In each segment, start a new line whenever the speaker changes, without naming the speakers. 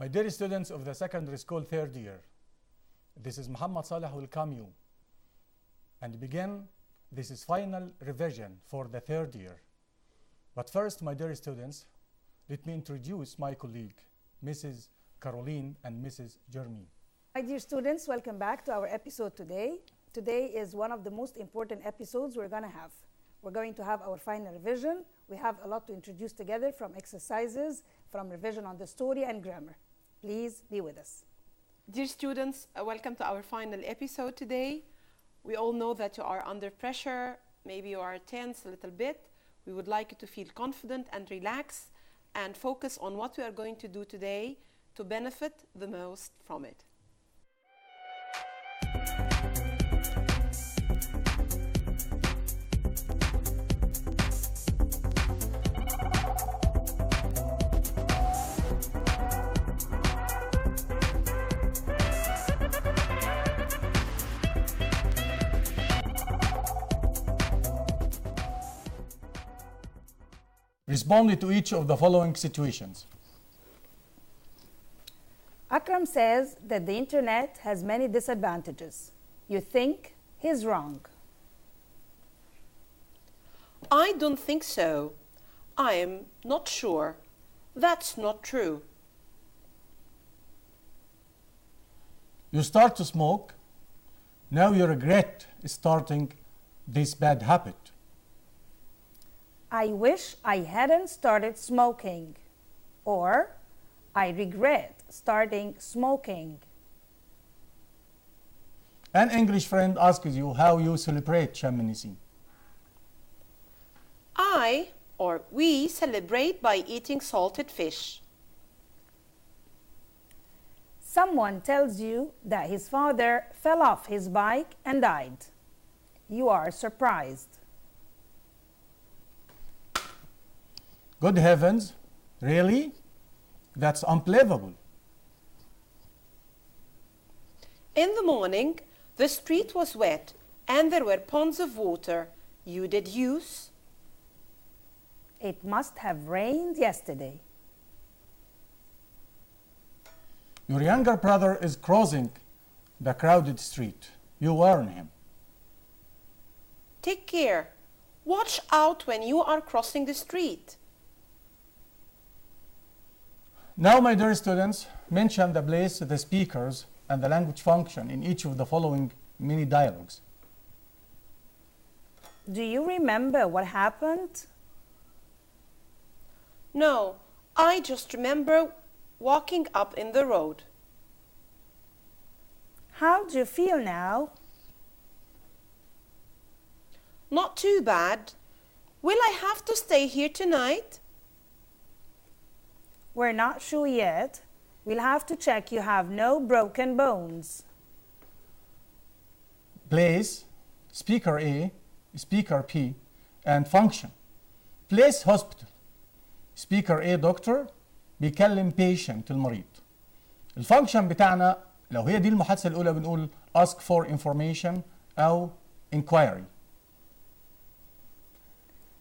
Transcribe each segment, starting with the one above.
My dear students of the secondary school third year, this is Muhammad Saleh welcome you and begin this is final revision for the third year. But first, my dear students, let me introduce my colleague, Mrs. Caroline and Mrs. Jérmين.
My dear students, welcome back to our episode today. Today is one of the most important episodes we're going to have. We're going to have our final revision. We have a lot to introduce together from exercises, from revision on the story and grammar. Please be with us.
Dear students, welcome to our final episode today. We all know that you are under pressure, maybe you are tense a little bit. We would like you to feel confident and relax and focus on what we are going to do today to benefit the most from it.
Respond to each of the following situations.
Akram says that the internet has many disadvantages. You think he's wrong.
I don't think so. I am not sure. That's not true.
You start to smoke. Now you regret starting this bad habit.
I wish I hadn't started smoking. Or, I regret starting smoking.
An English friend asks you how you celebrate Sham el-Nissim.
I or we celebrate by eating salted fish.
Someone tells you that his father fell off his bike and died. You are surprised.
Good heavens, really? That's unbelievable.
In the morning, the street was wet and there were ponds of water. You did use?
It must have rained yesterday.
Your younger brother is crossing the crowded street. You warn him.
Take care. Watch out when you are crossing the street.
Now, my dear students, mention the place, the speakers, and the language function in each of the following mini dialogues.
Do you remember what happened?
No, I just remember walking up in the road.
How do you feel now?
Not too bad. Will I have to stay here tonight?
We're not sure yet. We'll have to check you have no broken bones.
Place, speaker A, speaker P, and function. Place hospital. speaker A doctor بيكلم patient المريض. الفانكشن بتاعنا لو هي دي المحادثة الأولى بنقول ask for information أو inquiry.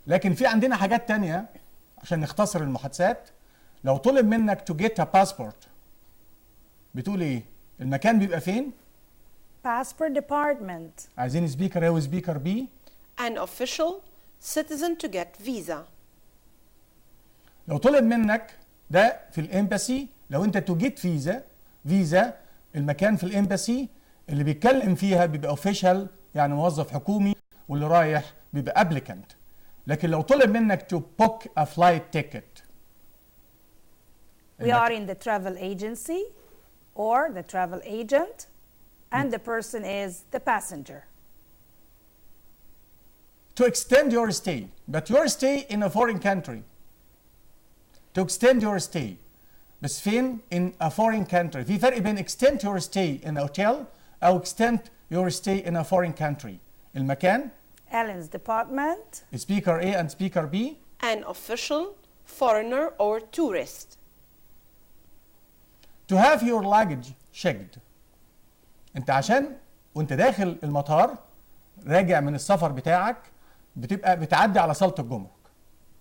لكن في عندنا حاجات تانية عشان نختصر المحادثات. لو طلب منك to get a passport بتقول ايه؟ المكان بيبقى فين؟
Passport department.
عايزين سبيكر A وسبيكر B.
An official citizen to get visa.
لو طلب منك ده في الامباسي لو انت to get فيزا المكان في الامباسي اللي بيتكلم فيها بيبقى official يعني موظف حكومي واللي رايح بيبقى applicant. لكن لو طلب منك to book a flight ticket.
We are in the travel agency or the travel agent and the person is the passenger.
To extend your stay, but your stay in a foreign country. To extend your stay. بس فين in a foreign country. في فرق بين extend your stay in a hotel أو extend your stay in a foreign country. المكان
Ellen's department.
Speaker A and speaker B.
An official, foreigner or tourist.
To have your luggage checked. انت عشان وانت داخل المطار راجع من السفر بتاعك بتبقى بتعدي على صالة الجمرك.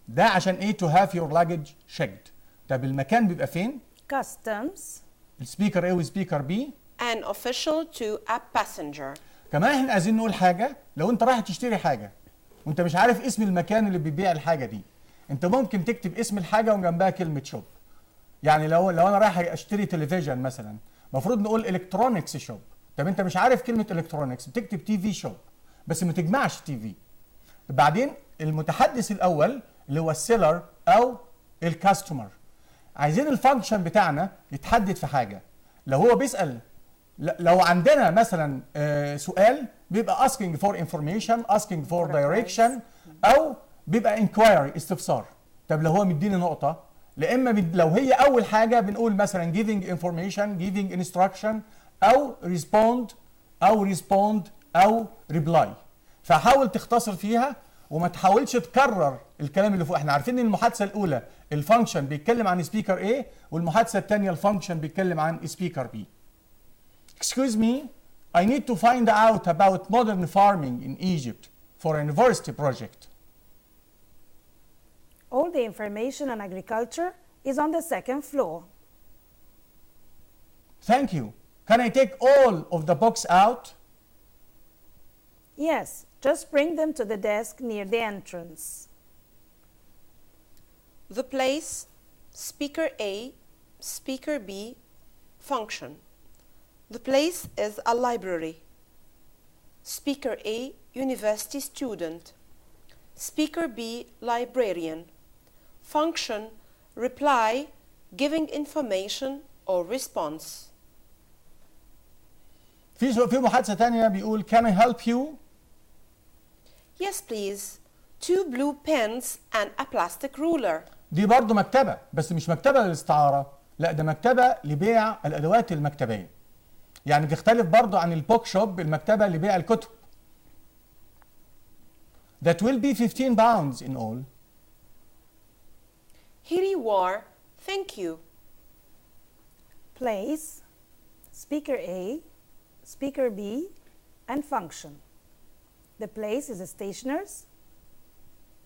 ده عشان ايه to have your luggage checked. طب المكان بيبقى فين؟
customs,
السبيكر A والسبيكر B.
an official to a passenger.
كمان احنا عايزين نقول حاجه، لو انت رايح تشتري حاجه وانت مش عارف اسم المكان اللي بيبيع الحاجه دي، انت ممكن تكتب اسم الحاجه وجنبها كلمه شوب. يعني لو انا رايح اشتري تلفزيون مثلا، المفروض نقول الكترونكس شوب. طب انت مش عارف كلمه الكترونكس، بتكتب تي في شوب، بس ما تجمعش تي في. بعدين المتحدث الاول اللي هو السيلر او الكاستمر، عايزين الفانكشن بتاعنا يتحدد في حاجه. لو هو بيسال، لو عندنا مثلا سؤال بيبقى asking for information, asking for direction، او بيبقى inquiry استفسار. طب لو هو مديني نقطه، لا اما لو هي اول حاجه بنقول مثلا giving information, giving instruction، او respond او reply. فحاول تختصر فيها وما تحاولش تكرر الكلام اللي فوق. احنا عارفين ان المحادثه الاولى الفانكشن بيتكلم عن سبيكر A، والمحادثه الثانيه الفانكشن بيتكلم عن سبيكر B. Excuse me, I need to find out about modern farming in Egypt for a university project.
all the information on agriculture is on the second floor.
Thank you. Can I take all of the books out?
Yes, just bring them to the desk near the entrance.
The place, speaker A, speaker B, function. The place is a library. Speaker A, university student. Speaker B, librarian. Function, reply, giving information or response.
في محادثة تانية بيقول Can I help you?
Yes, please. 2 blue pens and a plastic ruler.
دي برضو مكتبة، بس مش مكتبة للاستعارة، لا ده مكتبة لبيع الأدوات المكتبية. يعني تختلف برضو عن البوك شوب، المكتبة لبيع الكتب. That will be 15 pounds in all.
Here you are. Thank you.
Place, speaker A, speaker B, and function. The place is a stationer's.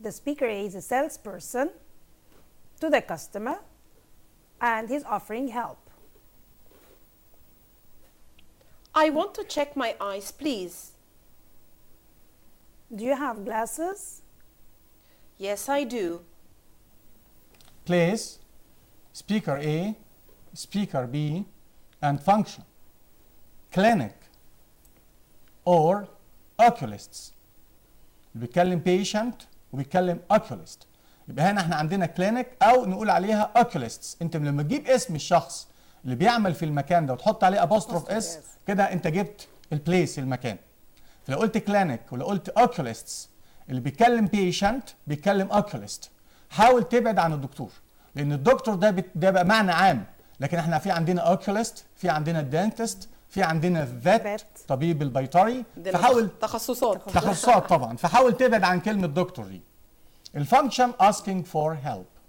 The speaker A is a salesperson to the customer, and he's offering help.
I want to check my eyes, please.
Do you have glasses?
Yes, I do.
Place, speaker A, speaker B, and function. Clinic or oculists. بيتكلم patient وبيتكلم oculist. يبقى هنا احنا عندنا clinic او نقول عليها oculists. انت لما تجيب اسم الشخص اللي بيعمل في المكان ده وتحط عليه apostrophe s كده انت جبت البليس المكان. فلو قلت clinic ولو قلت oculists، اللي بيتكلم patient بيتكلم oculist. حاول تبعد عن الدكتور، لان الدكتور ده بقى معنى عام، لكن احنا في عندنا oculist، في عندنا dentist، في عندنا vet طبيب البيطري. فحاول تخصصات طبعا، فحاول تبعد عن كلمه دكتور دي. الفانكشن asking for help.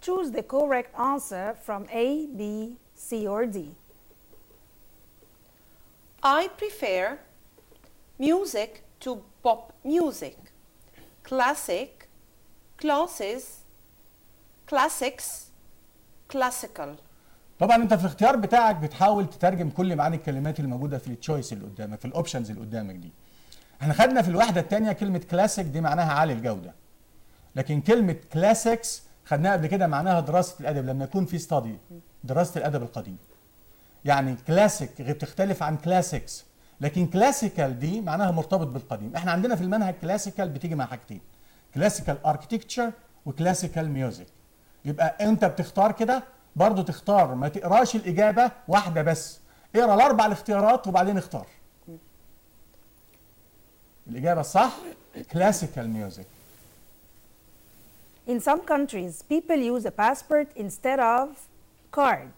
Choose the correct answer from A, B, C, or D.
I prefer music to pop music. Classic, classes, classics, classical.
طبعا انت في الاختيار بتاعك بتحاول تترجم كل معاني الكلمات اللي موجوده في التشويس اللي قدامك، في الاوبشنز اللي قدامك دي. احنا خدنا في الوحده الثانيه كلمه كلاسيك دي معناها عالي الجوده. لكن كلمه كلاسيكس خدناها قبل كده معناها دراسه الادب، لما يكون في ستادي دراسه الادب القديم. يعني كلاسيك بتختلف عن كلاسيكس، لكن كلاسيكال دي معناها مرتبط بالقديم. احنا عندنا في المنهج كلاسيكال بتيجي مع حاجتين، كلاسيكال اركتكتشر وكلاسيكال ميوزك. يبقى انت بتختار كده برضو، تختار ما تقراش الاجابه واحده بس، اقرا الاربع الاختيارات وبعدين اختار. الاجابه الصح كلاسيكال ميوزك.
In some countries, people use a passport instead of card.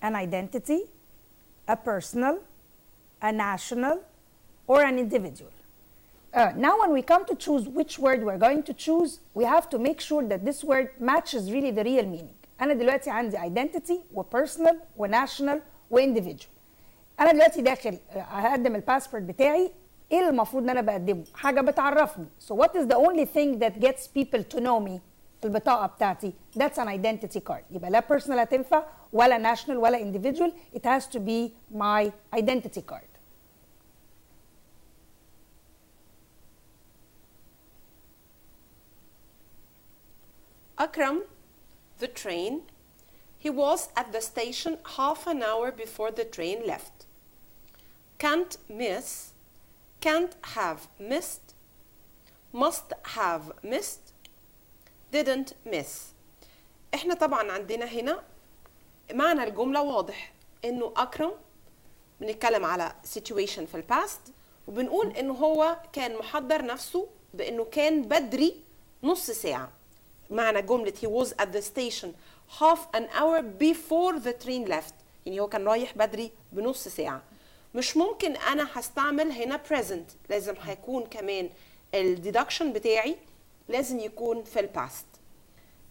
An identity, a personal, a national, or an individual. Now when we come to choose which word we're going to choose, we have to make sure that this word matches really the real meaning. أنا دلوقتي عندي identity وpersonal وnational وindividual. أنا دلوقتي داخل هقدم الباسبورت بتاعي، إيه المفروض إن أنا بقدمه؟ حاجة بتعرفني. So what is the only thing that gets people to know me؟ البطاقة بتاعتي. That's an identity card. يبقى لا personal هتنفع ولا national ولا individual. It has to be my identity card.
Akram, the train, he was at the station half an hour before the train left. Can't miss, can't have missed, must have missed, didn't miss. احنا طبعا عندنا هنا معنى الجملة واضح انه أكرم بنتكلم على situation في الباست وبنقول انه هو كان محضر نفسه بانه كان بدري نص ساعة. معنى جملة he was at the station half an hour before the train left، يعني هو كان رايح بدري بنص ساعة. مش ممكن أنا هستعمل هنا present، لازم هيكون كمان الديدكشن بتاعي لازم يكون في الباست.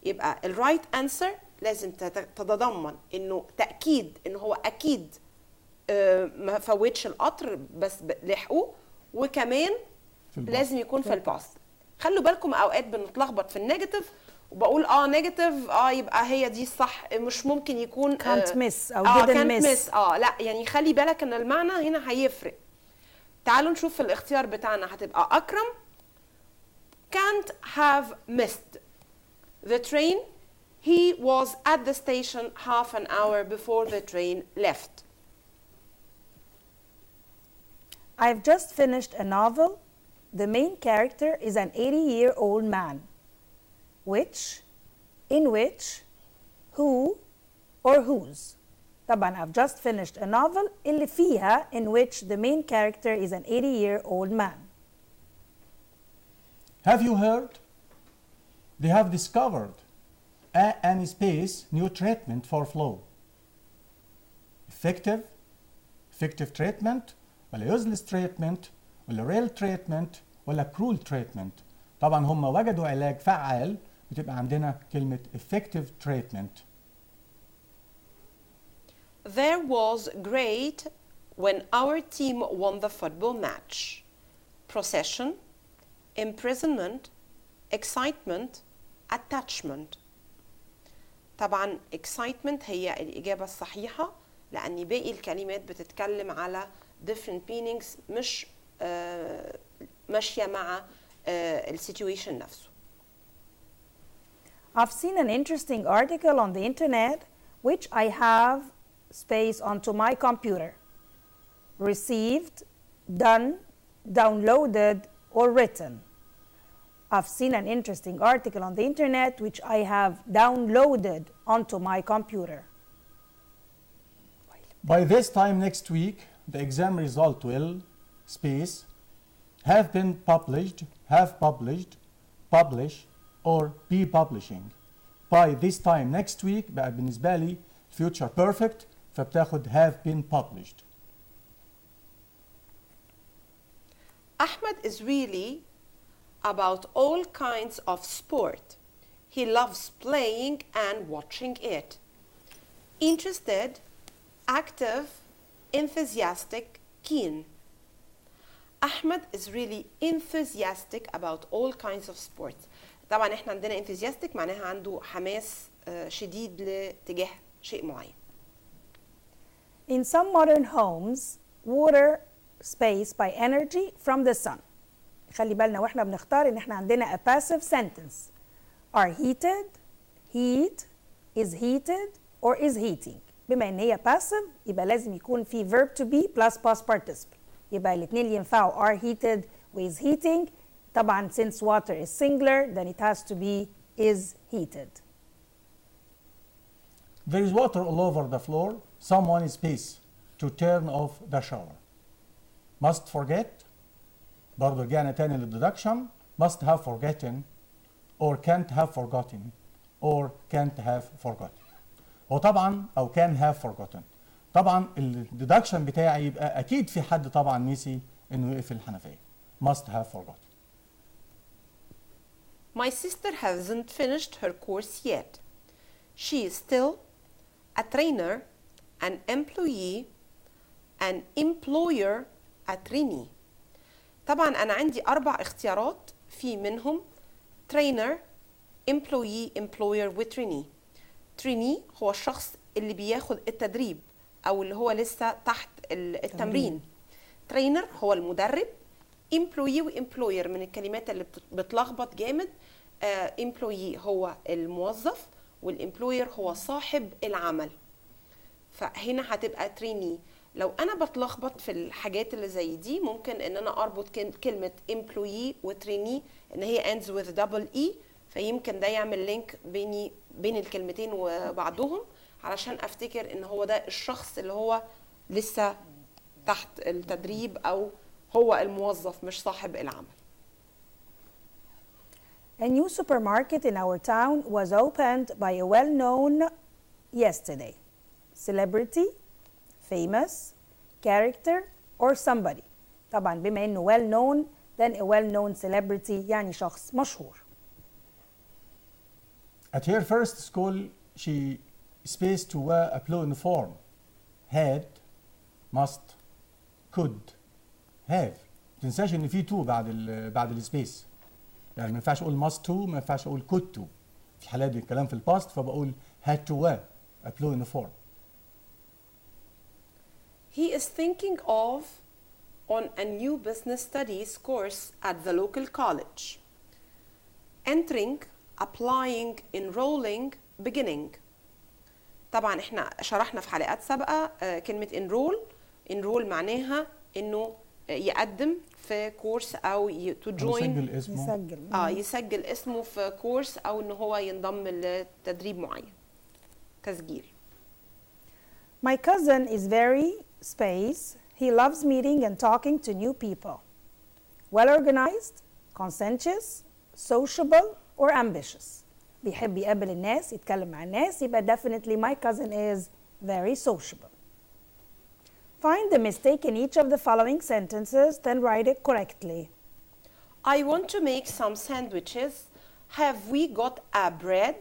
يبقى الرايت انسر لازم تتضمن انه تأكيد انه هو أكيد ما فوتش القطر بس لحقوه، وكمان لازم يكون في الباست. خلوا بالكم اوقات بنتلخبط في النيجاتيف وبقول نيجاتيف يبقى هي دي الصح، مش ممكن يكون
can't miss او didn't miss.
لا يعني خلي بالك ان المعنى هنا هيفرق. تعالوا نشوف في الاختيار بتاعنا هتبقى أكرم can't have missed the train. He was at the station half an hour before the train left.
I've just finished a novel. The main character is an 80-year-old man. Which, in which, who, or whose. طبعا I've just finished a novel اللي فيها in which the main character is an 80-year-old man.
Have you heard? They have discovered an space new treatment for flu. Effective treatment ولا useless treatment ولا real treatment ولا cruel treatment. طبعا هم وجدوا علاج فعال، بتبقى عندنا كلمة effective treatment.
There was great when our team won the football match. Procession, imprisonment, excitement, attachment. طبعا excitement هي الإجابة الصحيحة لأن باقي الكلمات بتتكلم على different meanings مش ماشية مع السيتويشن نفسه.
I've seen an interesting article on the internet which I have space onto my computer. Received, done, downloaded, or written. I've seen an interesting article on the internet which I have downloaded onto my computer.
By this time next week, the exam result will space have been published, have published, publish, or be publishing. By this time next week بقى بالنسبة لي future perfect فبتاخد have been published.
Ahmed is really about all kinds of sport. He loves playing and watching it. Interested, active, enthusiastic, keen. Ahmed is really enthusiastic about all kinds of sports. طبعا احنا عندنا enthusiastic معناها عنده حماس شديد لتجاه شيء معين.
In some modern homes, water space by energy from the sun. خلي بالنا واحنا بنختار ان احنا عندنا a passive sentence. Are heated, heat, is heated, or is heating. بما ان هي passive يبقى لازم يكون في verb to be plus past participle. يبقى الاثنين ينفعوا are heated و is heating. طبعا since water is singular then it has to be is heated.
There is water all over the floor. Someone is space to turn off the shower. Must forget. برضه رجعنا تاني للديدكشن. Must have forgotten or can't have forgotten or can't have forgotten. هو طبعا او can have forgotten. طبعا الديدكشن بتاعي يبقى اكيد في حد طبعا نسي انه يقفل الحنفيه. must have forgotten.
My sister hasn't finished her course yet. She is still a trainer, an employee, an employer, a trainee. طبعا أنا عندي 4 اختيارات في منهم trainer, employee, employer و trainee. trainee هو الشخص اللي بياخد التدريب أو اللي هو لسه تحت التمرين. trainer هو المدرب. employee و employer من الكلمات اللي بتلخبط جامد. employee هو الموظف والemployer هو صاحب العمل. فهنا هتبقى trainee. لو انا بتلخبط في الحاجات اللي زي دي ممكن ان انا اربط كلمه employee و trainee ان هي ends with double e، فيمكن ده يعمل لينك بين الكلمتين وبعضهم علشان افتكر ان هو ده الشخص اللي هو لسه تحت التدريب او هو الموظف مش صاحب العمل.
A new supermarket in our town was opened by a well-known yesterday. Celebrity, famous, character, or somebody. طبعا بما انه well-known then a well-known celebrity يعني شخص مشهور.
At her first school, she spaced to wear a blue uniform. Had, must, could, have. ما تنساش ان في تو بعد السبيس. يعني ما ينفعش اقول must to، ما ينفعش اقول could to. في الحالات دي الكلام في الباست فبقول had to wear a blue uniform.
He is thinking of on a new business studies course at the local college. Entering, applying, enrolling, beginning. طبعا احنا شرحنا في حلقات سابقة كلمة enroll معناها انه يقدم في كورس او to join، يسجل اسمه في كورس او ان هو ينضم لتدريب معين، تسجيل.
My cousin is very space. He loves meeting and talking to new people. Well organized, conscientious, sociable, or ambitious. بيحب يقابل الناس، يتكلم مع الناس، يبقى definitely my cousin is very sociable. Find the mistake in each of the following sentences, then write it correctly.
I want to make some sandwiches. Have we got a bread?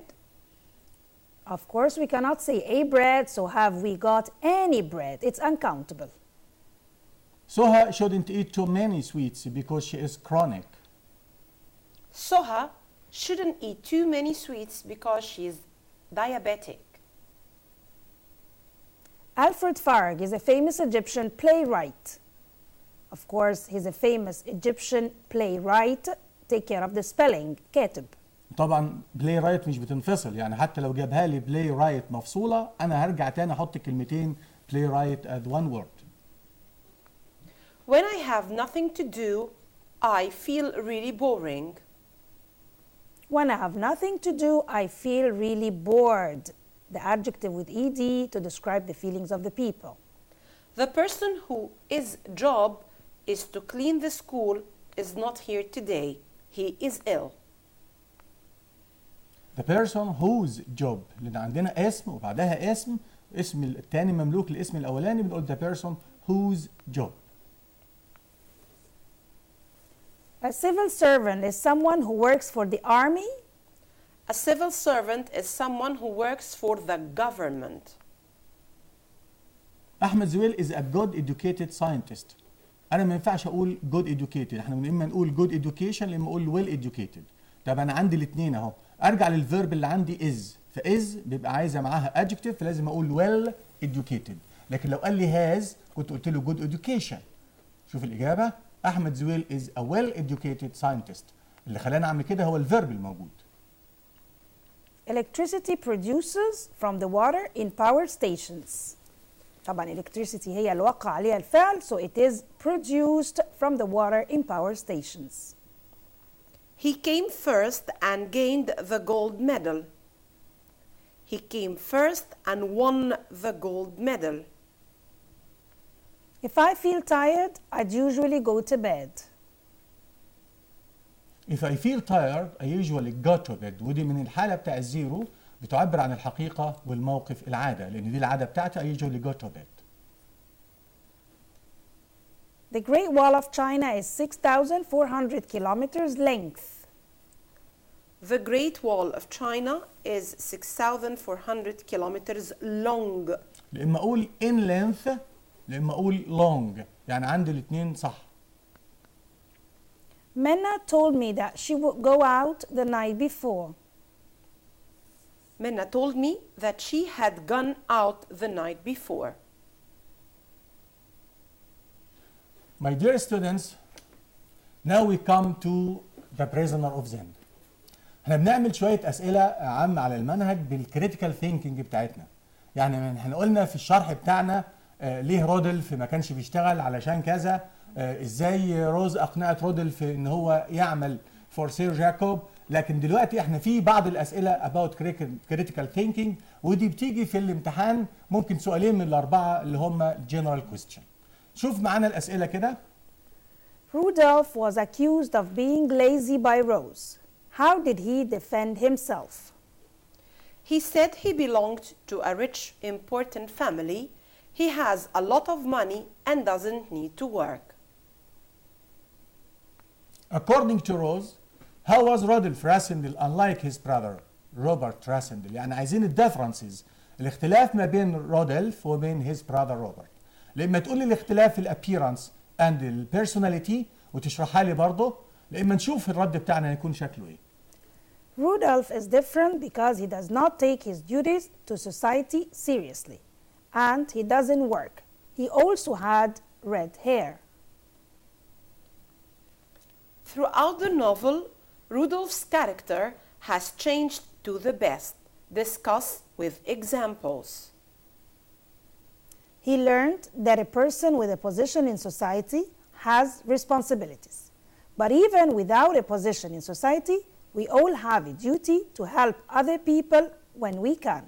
Of course, we cannot say a bread, so have we got any bread? It's uncountable.
Soha shouldn't eat too many sweets because she is chronic.
Soha shouldn't eat too many sweets because she is diabetic.
Alfred Farag is a famous Egyptian playwright. Of course, he's a famous Egyptian playwright. Take care of the spelling. كاتب.
طبعا بلاي رايت مش بتنفصل، يعني حتى لو جابها لي بلاي رايت مفصوله انا هرجع تاني احط كلمتين بلاي رايت as one word.
When I have nothing to do, I feel really boring.
When I have nothing to do, I feel really bored. The adjective with ed to describe the feelings of the people.
The person whose job is to clean the school is not here today. He is ill.
The person whose job، لأن عندنا اسم وبعدها اسم التاني مملوك للاسم الأولاني بنقول the person whose job.
A civil servant is someone who works for the army.
A civil servant is someone who works for the government.
أحمد زويل is a good educated scientist. أنا ما ينفعش أقول good educated، احنا إما نقول good education إما نقول well educated. طب أنا عندي الاثنين أهو، أرجع للفيرب اللي عندي is، فis بيبقى عايزة معاها adjective فلازم أقول well educated. لكن لو قال لي has كنت قلت له good education. شوف الإجابة، أحمد زويل is a well educated scientist. اللي خلاني أعمل كده هو الفيرب الموجود.
Electricity produces from the water in power stations. طبعا electricity هي اللي وقع عليها الفعل so it is produced from the water in power stations.
He came first and gained the gold medal. He came first and won the gold medal.
If I feel tired, I'd usually go to bed.
If I feel tired, I usually go to bed. ودي من الحالة بتاع الزيرو بتعبر عن الحقيقة والموقف العادة، لأن دي العادة بتاعتي I usually go to bed.
The Great Wall of China is 6,400 kilometers length.
The Great Wall of China is 6,400 kilometers long.
لما اقول in length لما اقول long يعني عندي الاثنين صح.
Minna told me that she would go out the night before.
Minna told me that she had gone out the night before.
My dear students, now we come to the prisoner of Zend. احنا بنعمل شوية أسئلة عامة على المنهج بالكريتيكال ثينكينج بتاعتنا. يعني احنا قلنا في الشرح بتاعنا ليه رودلف ما كانش بيشتغل علشان كذا، ازاي روز أقنعت رودلف ان هو يعمل فور سير جاكوب، لكن دلوقتي احنا في بعض الأسئلة about critical thinking ودي بتيجي في الامتحان ممكن سؤالين من الأربعة اللي هم general question. شوف معانا الأسئلة كده.
Rudolph was accused of being lazy by Rose. How did he defend himself?
He said he belonged to a rich, important family. He has a lot of money and doesn't need to work.
According to Rose, how was Rodolph Rassendyll unlike his brother Robert Rassendyll؟ يعني عايزين الديفرنسز، الاختلاف ما بين رودولف وبين his brother Robert. لما تقول لي الاختلاف في الابييرنس اند البيرسوناليتي وتشرحها لي برضه، لما نشوف الرد بتاعنا هيكون شكله ايه.
Rudolph is different because he does not take his duties to society seriously and he doesn't work. He also had red hair.
Throughout the novel, Rudolph's character has changed to the best. Discuss with examples.
He learned that a person with a position in society has responsibilities. But even without a position in society, we all have a duty to help other people when we can.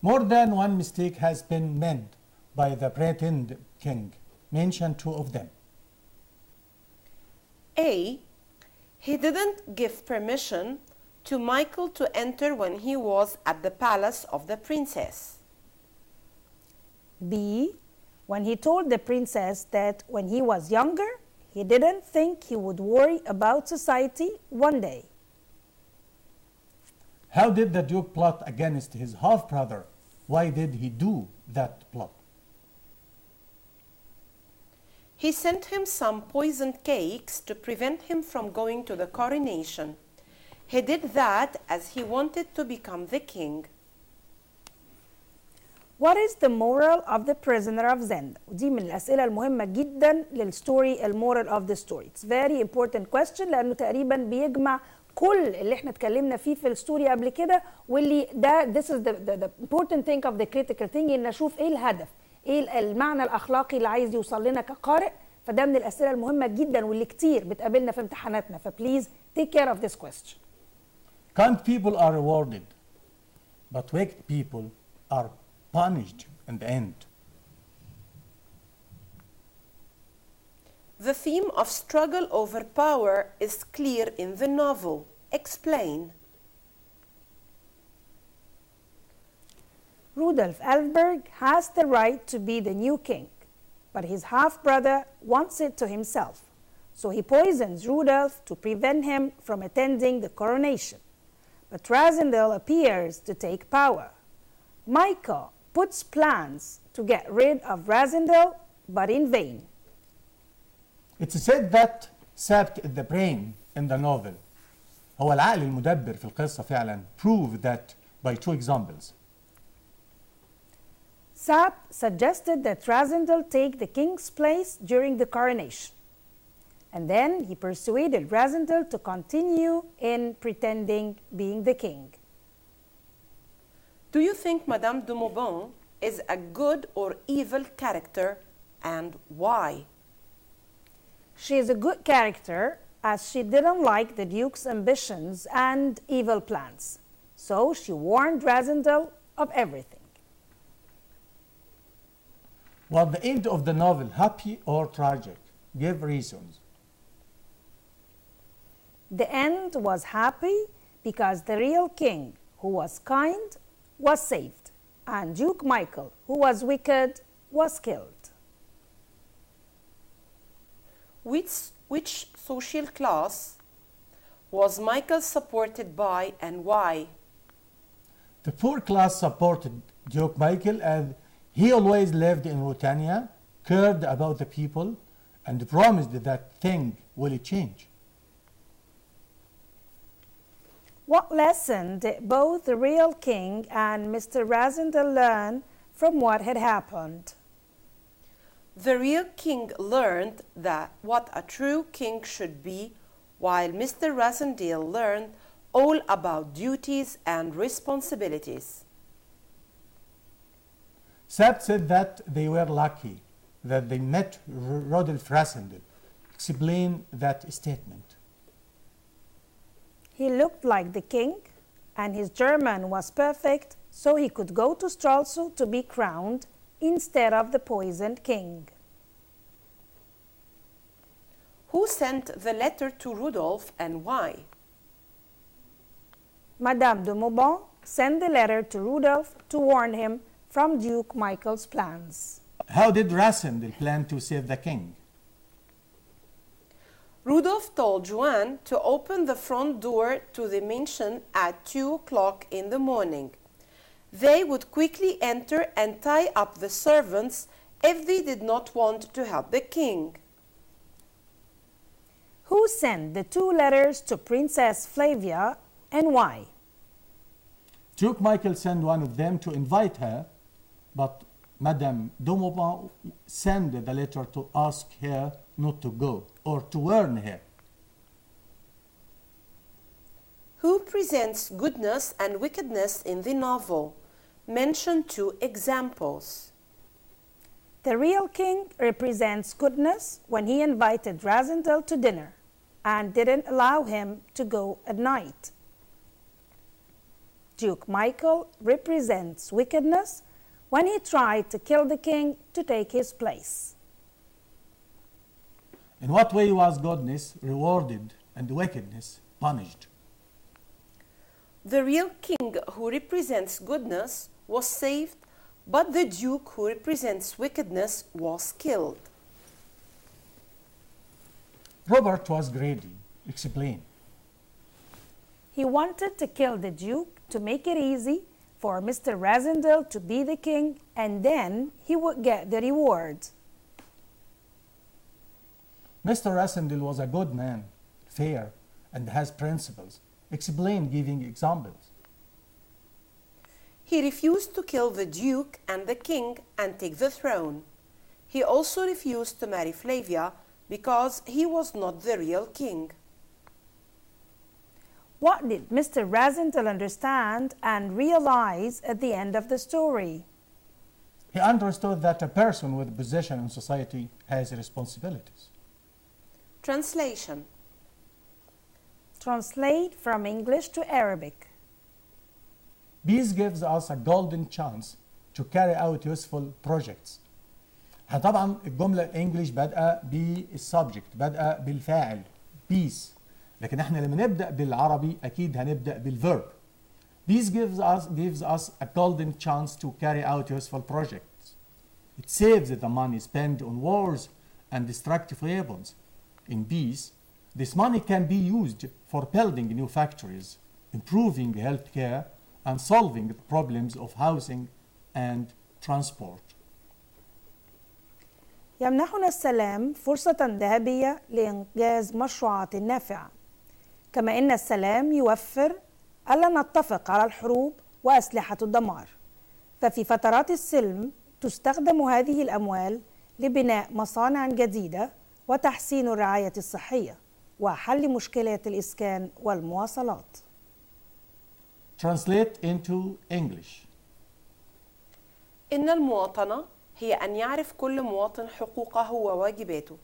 More than one mistake has been made by the pretend king. Mention two of them.
A. He didn't give permission to Michael to enter when he was at the palace of the princess.
B. When he told the princess that when he was younger, he didn't think he would worry about society one day.
How did the Duke plot against his half-brother? Why did he do that plot?
He sent him some poisoned cakes to prevent him from going to the coronation. He did that as he wanted to become the king.
What is the moral of the prisoner of Zend? ودي من الأسئلة المهمة جدا للستوري المورال of the story. It's very important question لأنه تقريبا بيجمع كل اللي احنا اتكلمنا فيه في الستوري قبل كده، واللي ده this is the important thing of the critical thinking، ان اشوف ايه الهدف، ايه المعنى الأخلاقي اللي عايز يوصل لنا كقارئ. فده من الأسئلة المهمة جدا واللي كتير بتقابلنا في امتحاناتنا، فبليز take care of this question.
Kind people are rewarded, but wicked people are punished in the end.
The theme of struggle over power is clear in the novel. Explain.
Rudolf Elfberg has the right to be the new king, but his half-brother wants it to himself. So he poisons Rudolf to prevent him from attending the coronation. But Rassendyll appears to take power. Michael puts plans to get rid of Rassendyll, but in vain.
It's said that sapped the brain in the novel. هو العقل المدبر في القصة فعلا. Prove that by two examples.
Sapp suggested that Rassendyll take the king's place during the coronation. And then he persuaded Rassendyll to continue in pretending being the king.
Do you think Madame de Maubon is a good or evil character, and why?
She is a good character as she didn't like the Duke's ambitions and evil plans. So she warned Rassendyll of everything.
Was the end of the novel happy or tragic? Give reasons.
The end was happy because the real king, who was kind, was saved, and Duke Michael, who was wicked, was killed.
Which social class was Michael supported by and why?
The poor class supported Duke Michael as he always lived in Ruritania, cared about the people, and promised that things will change.
What lesson did both the real king and Mr. Rasindel learn from what had happened?
The real king learned that what a true king should be, while Mr. Rasindel learned all about duties and responsibilities.
Sabt said that they were lucky that they met Rodolphe Rasindel. Explain that statement.
He looked like the king, and his German was perfect, so he could go to Stralsund to be crowned instead of the poisoned king.
Who sent the letter to Rudolph and why?
Madame de Maubant sent the letter to Rudolph to warn him from Duke Michael's plans.
How did Rasindel plan to save the king?
Rudolph told Joanne to open the front door to the mansion at 2 o'clock in the morning. They would quickly enter and tie up the servants if they did not want to help the king.
Who sent the 2 letters to Princess Flavia and why?
Duke Michael sent one of them to invite her, but Madame de Maubant sent the letter to ask her not to go or to warn her.
Who presents goodness and wickedness in the novel? Mention 2 examples.
The real king represents goodness when he invited Rasindel to dinner and didn't allow him to go at night. Duke Michael represents wickedness when he tried to kill the king to take his place.
In what way was goodness rewarded and wickedness punished?
The real king who represents goodness was saved, but the duke who represents wickedness was killed.
Robert was greedy. Explain.
He wanted to kill the duke to make it easy for Mr. Rasindel to be the king, and then he would get the reward.
Mr. Rasindel was a good man, fair, and has principles. Explain, giving examples.
He refused to kill the duke and the king and take the throne. He also refused to marry Flavia because he was not the real king.
What did Mr. Rasindel understand and realize at the end of the story?
He understood that a person with position in society has responsibilities.
Translation.
Translate from English to Arabic.
Peace gives us a golden chance to carry out useful projects. طبعا الجملة الانجليش بادئة بالسبجكت، بادئة بالفاعل peace، لكن احنا لما نبدأ بالعربي أكيد هنبدأ بالverb. Peace gives us a golden chance to carry out useful projects. It saves the money spent on wars and destructive weapons. In peace, this money can be used for building new factories, improving healthcare, and solving the problems of housing and transport.
يمنحنا السلام فرصة ذهبية لإنجاز مشروعات نافعة، كما إن السلام يوفر ألا نتفق على الحروب وأسلحة الدمار، ففي فترات السلم تستخدم هذه الأموال لبناء مصانع جديدة وتحسين الرعاية الصحية وحل مشكلات الإسكان والمواصلات.
Translate into English.
إن المواطنة هي أن يعرف كل مواطن حقوقه وواجباته،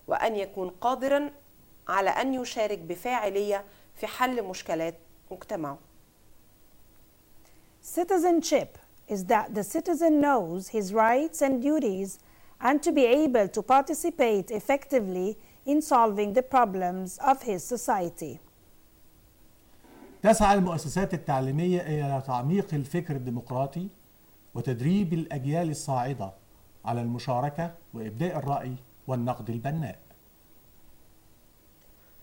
وأن يكون قادراً على أن يشارك بفاعلية في حل مشكلات مجتمعه.
Citizenship is that the citizen knows his rights and duties and to be able to participate effectively in solving the problems of his society.
تسعى المؤسسات التعليمية إلى تعميق الفكر الديمقراطي وتدريب الأجيال الصاعدة على المشاركة وإبداء الرأي والنقد البناء.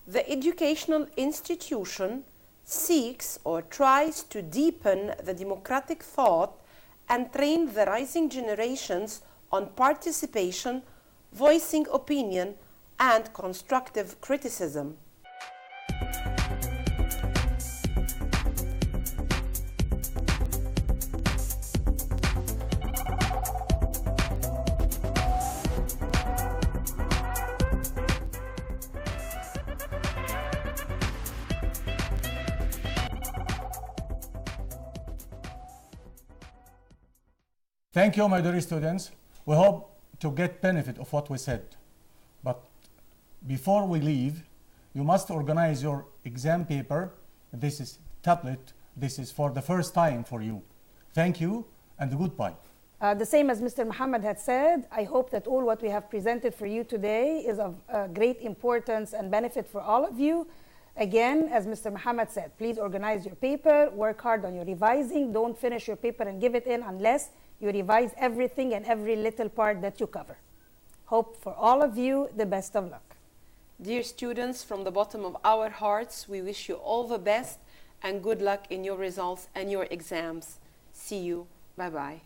The educational institution seeks or tries to deepen the democratic thought and train the rising generations on participation, voicing opinion, and constructive criticism.
Thank you, my dear students. We hope to get benefit of what we said. But before we leave, you must organize your exam paper. This is tablet. This is for the first time for you. Thank you and goodbye.
The same as Mr. Muhammad had said, I hope that all what we have presented for you today is of great importance and benefit for all of you. Again, as Mr. Muhammad said, please organize your paper, work hard on your revising. Don't finish your paper and give it in unless you revise everything and every little part that you cover. Hope for all of you the best of luck.
Dear students, from the bottom of our hearts, we wish you all the best and good luck in your results and your exams. See you. Bye-bye.